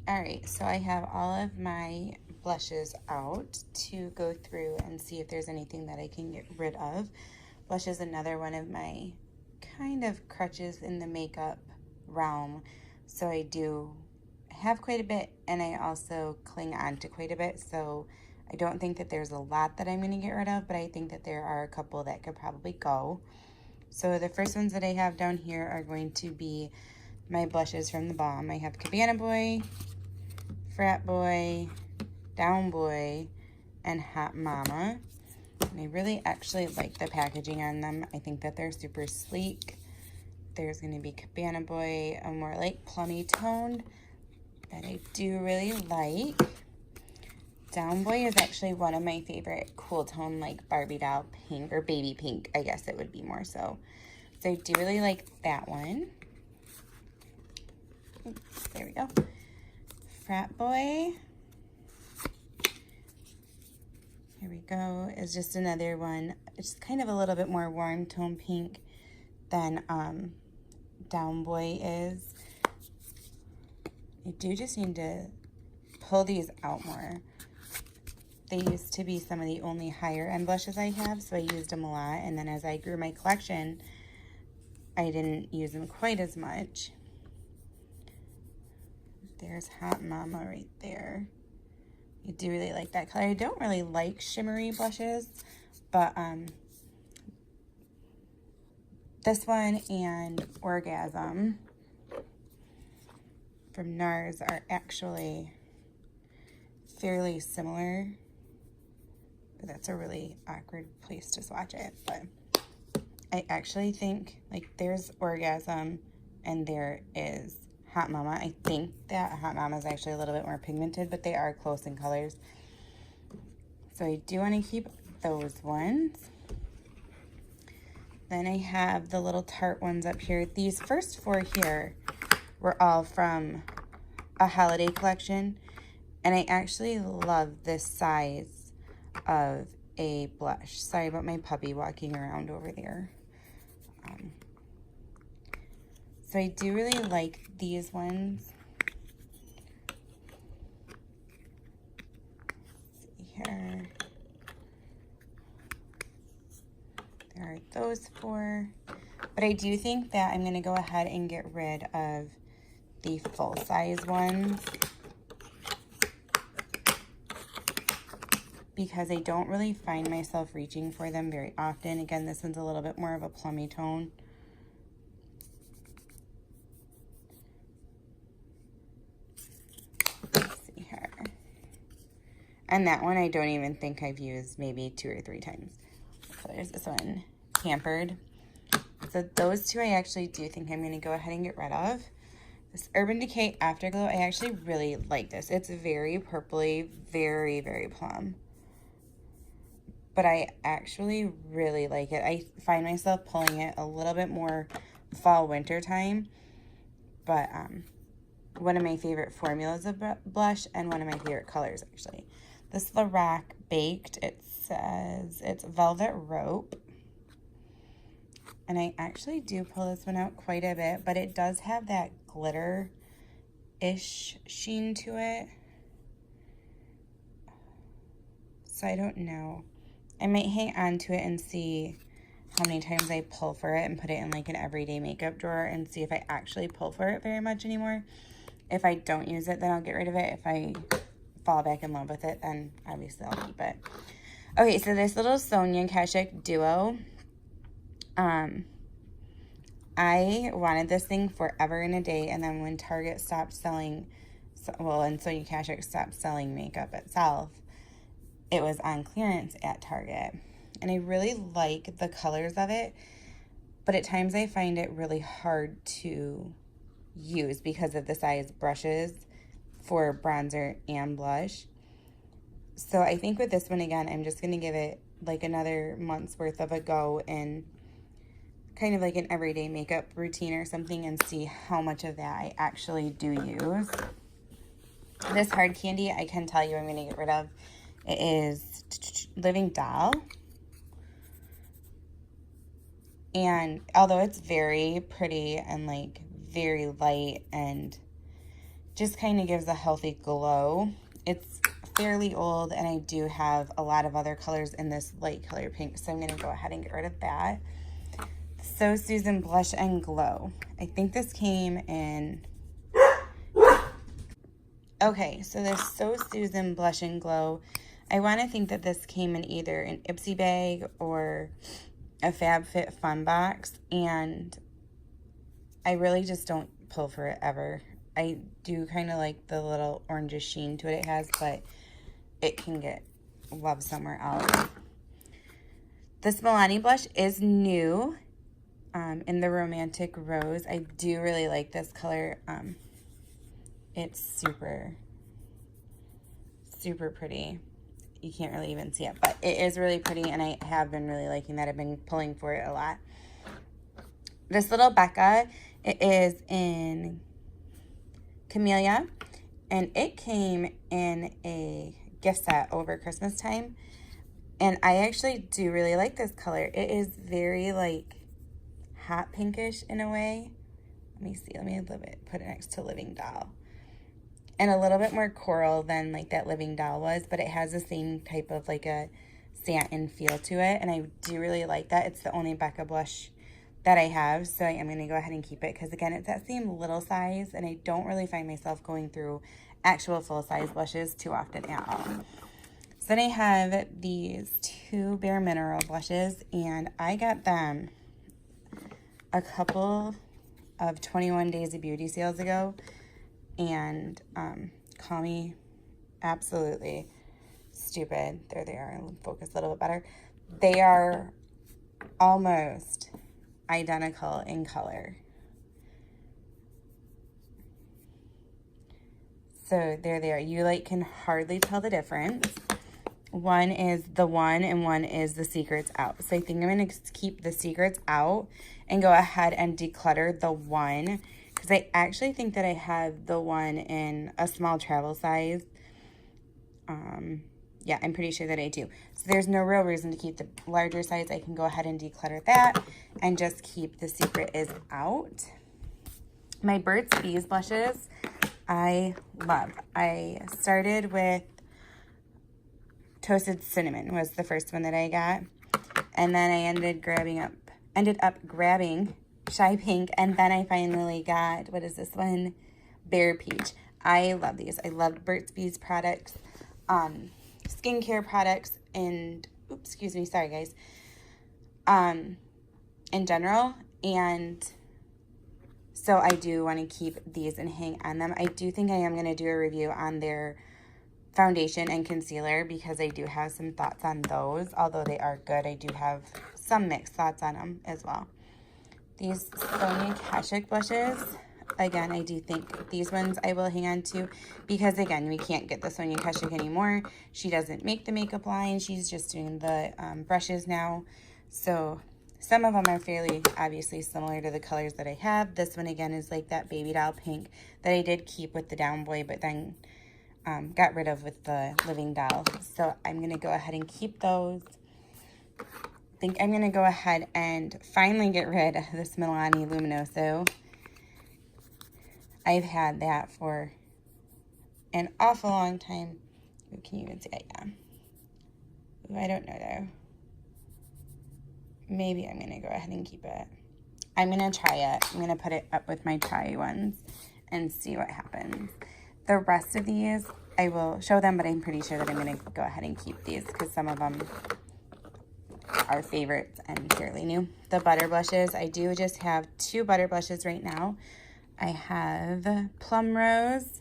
All right, so I have all of my blushes out to go through and see if there's anything that I can get rid of. Blush is another one of my kind of crutches in the makeup realm. So I do have quite a bit, and I also cling on to quite a bit. So I don't think that there's a lot that I'm going to get rid of, but I think that there are a couple that could probably go. So the first ones that I have down here are going to be my blushes from the Balm. I have Cabana Boy, Frat Boy, Down Boy, and Hot Mama. And I really actually like the packaging on them. I think that they're super sleek. There's going to be Cabana Boy, a more like plummy toned that I do really like. Down Boy is actually one of my favorite cool tone, like Barbie doll pink, or baby pink, I guess it would be more so. So I do really like that one. Oops, there we go. Frat Boy, here we go, is just another one. It's kind of a little bit more warm tone pink than Down Boy is. I do just need to pull these out more. They used to be some of the only higher end blushes I have, so I used them a lot, and then as I grew my collection, I didn't use them quite as much. There's Hot Mama right there. I do really like that color. I don't really like shimmery blushes, but this one and Orgasm from NARS are actually fairly similar. But that's a really awkward place to swatch it. But I actually think, like, there's Orgasm and there is Hot Mama. I think that Hot Mama is actually a little bit more pigmented, but they are close in colors. So I do want to keep those ones. Then I have the little Tarte ones up here. These first four here were all from a holiday collection, and I actually love this size of a blush. Sorry about my puppy walking around over there. So I do really like these ones. Let's see here. There are those four. But I do think that I'm going to go ahead and get rid of the full-size ones, because I don't really find myself reaching for them very often. Again, this one's a little bit more of a plummy tone. Let's see here. And that one I don't even think I've used maybe 2 or 3 times. So there's this one, Pampered. So those two I actually do think I'm going to go ahead and get rid of. This Urban Decay Afterglow, I actually really like this. It's very purpley, very, very plum. But I actually really like it. I find myself pulling it a little bit more fall, winter time. But one of my favorite formulas of blush and one of my favorite colors, actually. This Lorac Baked, it says it's Velvet Rope. And I actually do pull this one out quite a bit, but it does have that glitter-ish sheen to it. So I don't know. I might hang on to it and see how many times I pull for it and put it in like an everyday makeup drawer and see if I actually pull for it very much anymore. If I don't use it, then I'll get rid of it. If I fall back in love with it, then obviously I'll keep it. Okay, so this little Sonia Kashuk Duo. I wanted this thing forever and a day, and then when Target stopped selling, well, and Sonia Kashuk stopped selling makeup itself, it was on clearance at Target. And I really like the colors of it, but at times I find it really hard to use because of the size brushes for bronzer and blush. So I think with this one, again, I'm just going to give it like another month's worth of a go in kind of like an everyday makeup routine or something and see how much of that I actually do use. This hard candy, I can tell you I'm going to get rid of. It is Living Doll. And although it's very pretty and like very light and just kind of gives a healthy glow. It's fairly old, and I do have a lot of other colors in this light color pink, so I'm going to go ahead and get rid of that. So Susan Blush and Glow. I think this came in... Okay, so this So Susan Blush and Glow, I want to think that this came in either an Ipsy bag or a FabFitFun box, and I really just don't pull for it ever. I do kind of like the little orange sheen to it has, but it can get loved somewhere else. This Milani blush is new in the Romantic Rose. I do really like this color. It's super, super pretty. You can't really even see it, but it is really pretty, and I have been really liking that. I've been pulling for it a lot. This little Becca, it is in Camellia, and it came in a gift set over Christmas time, and I actually do really like this color. It is very like hot pinkish in a way. Let me see, let me put it next to Living Doll, and a little bit more coral than like that Living Doll was, but it has the same type of like a satin feel to it, and I do really like that. It's the only Becca blush that I have, so I'm going to go ahead and keep it because, again, it's that same little size, and I don't really find myself going through actual full-size blushes too often at all. So then I have these two Bare Mineral blushes, and I got them a couple of 21 Days of Beauty sales ago, and call me absolutely stupid. There they are. I'll focus a little bit better. They are almost identical in color. So there they are. You like can hardly tell the difference. One is the One and one is the Secrets Out. So I think I'm going to keep the Secrets Out and go ahead and declutter the One, because I actually think that I have the One in a small travel size. Yeah, I'm pretty sure that I do. So there's no real reason to keep the larger size. I can go ahead and declutter that and just keep the Secret Is Out. My Burt's Bees blushes, I love. I started with Toasted Cinnamon was the first one that I got. And then I ended up grabbing Shy Pink, and then I finally got, what is this one? Bare Peach. I love these. I love Burt's Bees products. Skincare products, and oops, excuse me, sorry guys, in general, and so I do want to keep these and hang on them. I do think I am going to do a review on their foundation and concealer, because I do have some thoughts on those. Although they are good, I do have some mixed thoughts on them as well. These Sonia Kashuk blushes, again, I do think these ones I will hang on to, because, again, we can't get the Sonia Kashuk anymore. She doesn't make the makeup line. She's just doing the brushes now. So some of them are fairly obviously similar to the colors that I have. This one, again, is like that baby doll pink that I did keep with the Down Boy, but then got rid of with the Living Doll. So I'm going to go ahead and keep those. I think I'm going to go ahead and finally get rid of this Milani Luminoso. I've had that for an awful long time. Ooh, can you even see it? Yeah. Ooh, I don't know though. Maybe I'm going to go ahead and keep it. I'm going to try it. I'm going to put it up with my try ones and see what happens. The rest of these, I will show them, but I'm pretty sure that I'm going to go ahead and keep these because some of them are favorites and fairly new. The butter blushes, I do just have two butter blushes right now. I have Plum Rose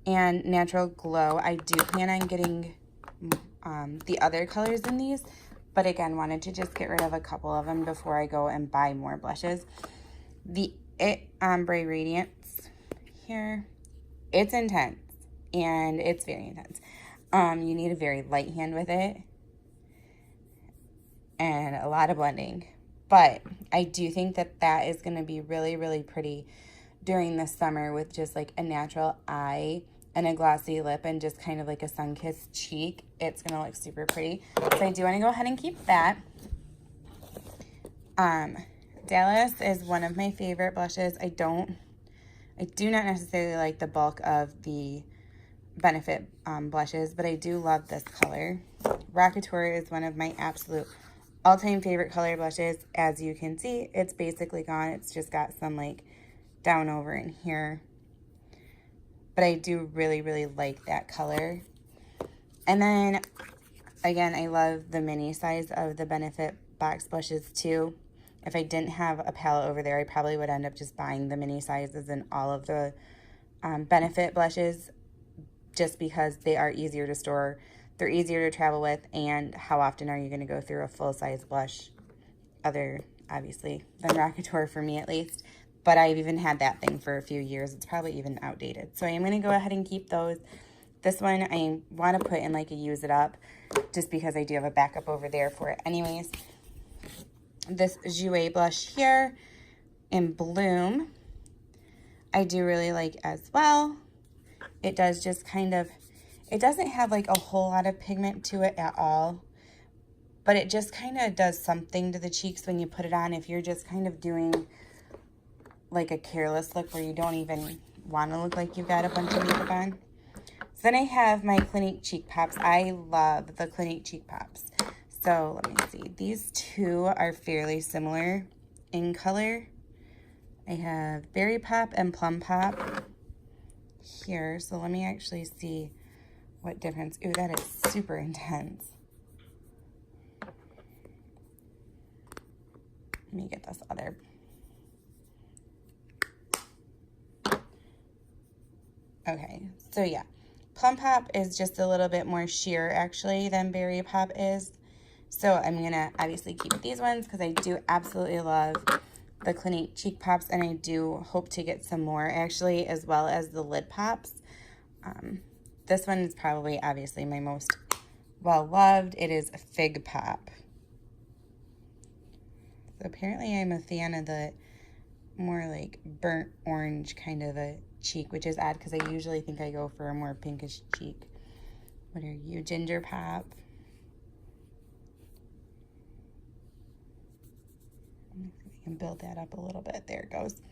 and Natural Glow. I do plan on getting the other colors in these, but again, wanted to just get rid of a couple of them before I go and buy more blushes. The It Ombre Radiance here, it's intense, and it's very intense. You need a very light hand with it and a lot of blending, but I do think that that is going to be really, really pretty during the summer with just like a natural eye and a glossy lip and just kind of like a sun-kissed cheek. It's going to look super pretty. So I do want to go ahead and keep that. Dallas is one of my favorite blushes. I I do not necessarily like the bulk of the Benefit blushes, but I do love this color. Rockateur is one of my absolute all-time favorite color blushes. As you can see, it's basically gone. It's just got some like down over in here. But I do really, really like that color. And then, again, I love the mini size of the Benefit box blushes too. If I didn't have a palette over there, I probably would end up just buying the mini sizes in all of the Benefit blushes, just because they are easier to store, they're easier to travel with, and how often are you going to go through a full-size blush, other, obviously, than Rockateur for me at least. But I've even had that thing for a few years. It's probably even outdated. So I am going to go ahead and keep those. This one I want to put in like a use it up, just because I do have a backup over there for it anyways. This Jouer blush here in Bloom, I do really like as well. It does just kind of, it doesn't have like a whole lot of pigment to it at all, but it just kind of does something to the cheeks when you put it on. If you're just kind of doing like a careless look where you don't even want to look like you've got a bunch of makeup on. So then I have my Clinique Cheek Pops. I love the Clinique Cheek Pops. So let me see. These two are fairly similar in color. I have Berry Pop and Plum Pop here. So let me actually see what difference. Ooh, that is super intense. Let me get this other. Okay, so yeah. Plum Pop is just a little bit more sheer actually than Berry Pop is. So I'm going to obviously keep these ones because I do absolutely love the Clinique Cheek Pops, and I do hope to get some more actually, as well as the lid pops. This one is probably obviously my most well-loved. It is a Fig Pop. So apparently I'm a fan of the more like burnt orange kind of a cheek, which is odd because I usually think I go for a more pinkish cheek. What are you? Ginger Pop. I can build that up a little bit. There it goes.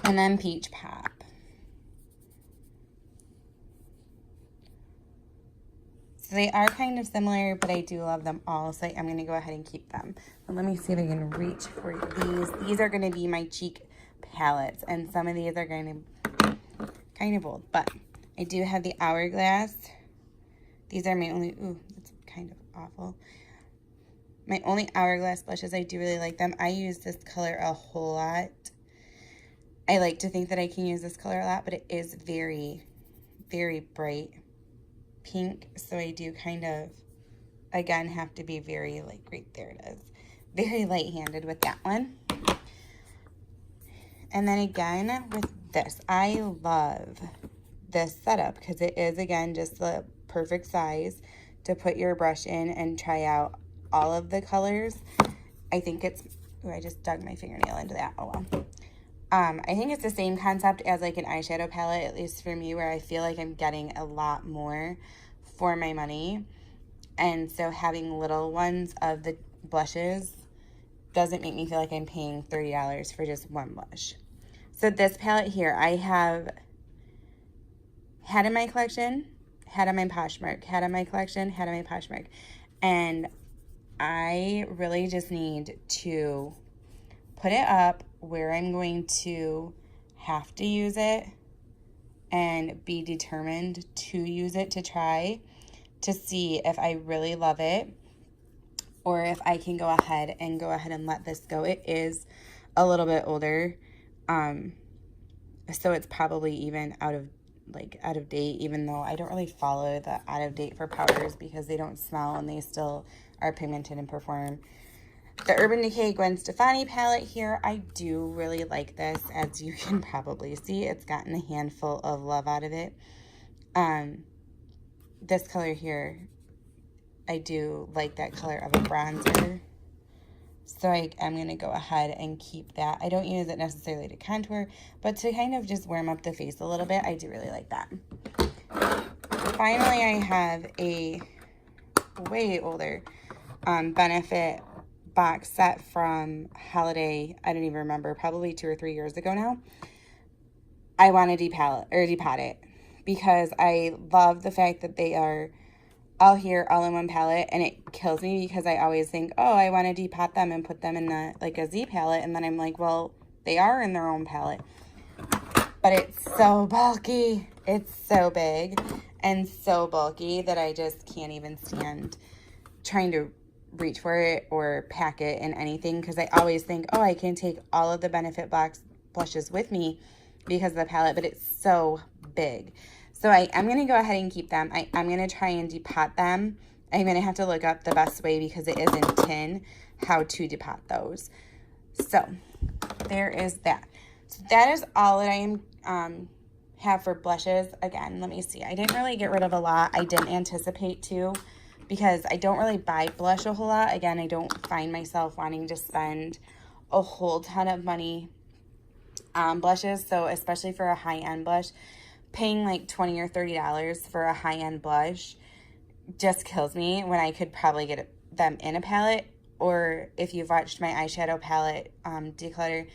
And then Peach Pop. So they are kind of similar, but I do love them all, so I'm going to go ahead and keep them. But let me see if I can reach for these. These are going to be my cheek palettes, and some of these are going to kind of old, but I do have the Hourglass. These are my only, ooh, that's kind of awful. My only Hourglass blushes. I do really like them. I use this color a whole lot. I like to think that I can use this color a lot, but it is very, very bright pink, so I do kind of, again, have to be very, like, right there it is, very light-handed with that one. And then again with this, I love this setup because it is, again, just the perfect size to put your brush in and try out all of the colors. I think it's, ooh, I just dug my fingernail into that, oh well. I think it's the same concept as like an eyeshadow palette, at least for me, where I feel like I'm getting a lot more for my money. And so having little ones of the blushes doesn't make me feel like I'm paying $30 for just one blush. So this palette here, I have had in my collection, had on my Poshmark, had on my collection, had on my Poshmark. And I really just need to put it up where I'm going to have to use it and be determined to use it to try to see if I really love it or if I can go ahead and let this go. It is a little bit older, so it's probably even out of date, even though I don't really follow the out of date for powders because they don't smell and they still are pigmented and perform. The Urban Decay Gwen Stefani palette here, I do really like this. As you can probably see, it's gotten a handful of love out of it. This color here, I do like that color of a bronzer. So I'm going to go ahead and keep that. I don't use it necessarily to contour, but to kind of just warm up the face a little bit, I do really like that. Finally, I have a way older Benefit box set from holiday, I don't even remember, probably 2 or 3 years ago now. I want to depalette or depot it because I love the fact that they are all here, all in one palette, and it kills me because I always think, oh, I want to depot them and put them in the like a Z palette, and then I'm like, well, they are in their own palette. But it's so bulky. It's so big and so bulky that I just can't even stand trying to reach for it or pack it in anything, because I always think, oh, I can take all of the Benefit blushes with me because of the palette, but it's so big. So I'm going to go ahead and keep them. I'm going to try and depot them. I'm going to have to look up the best way, because it is in tin, how to depot those. So there is that. So that is all that I have for blushes. Again, let me see. I didn't really get rid of a lot. I didn't anticipate to, because I don't really buy blush a whole lot. Again, I don't find myself wanting to spend a whole ton of money on blushes. So especially for a high-end blush, paying like $20 or $30 for a high-end blush just kills me when I could probably get them in a palette. Or if you've watched my eyeshadow palette Declutter,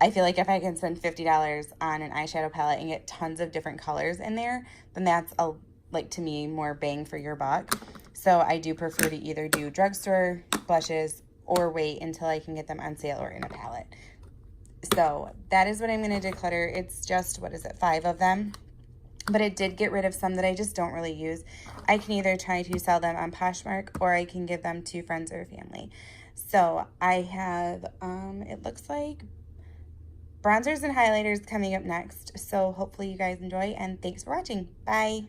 I feel like if I can spend $50 on an eyeshadow palette and get tons of different colors in there, then that's to me, more bang for your buck. So I do prefer to either do drugstore blushes or wait until I can get them on sale or in a palette. So that is what I'm going to declutter. It's just, 5 of them. But it did get rid of some that I just don't really use. I can either try to sell them on Poshmark, or I can give them to friends or family. So I have, it looks like bronzers and highlighters coming up next. So hopefully you guys enjoy, and thanks for watching. Bye.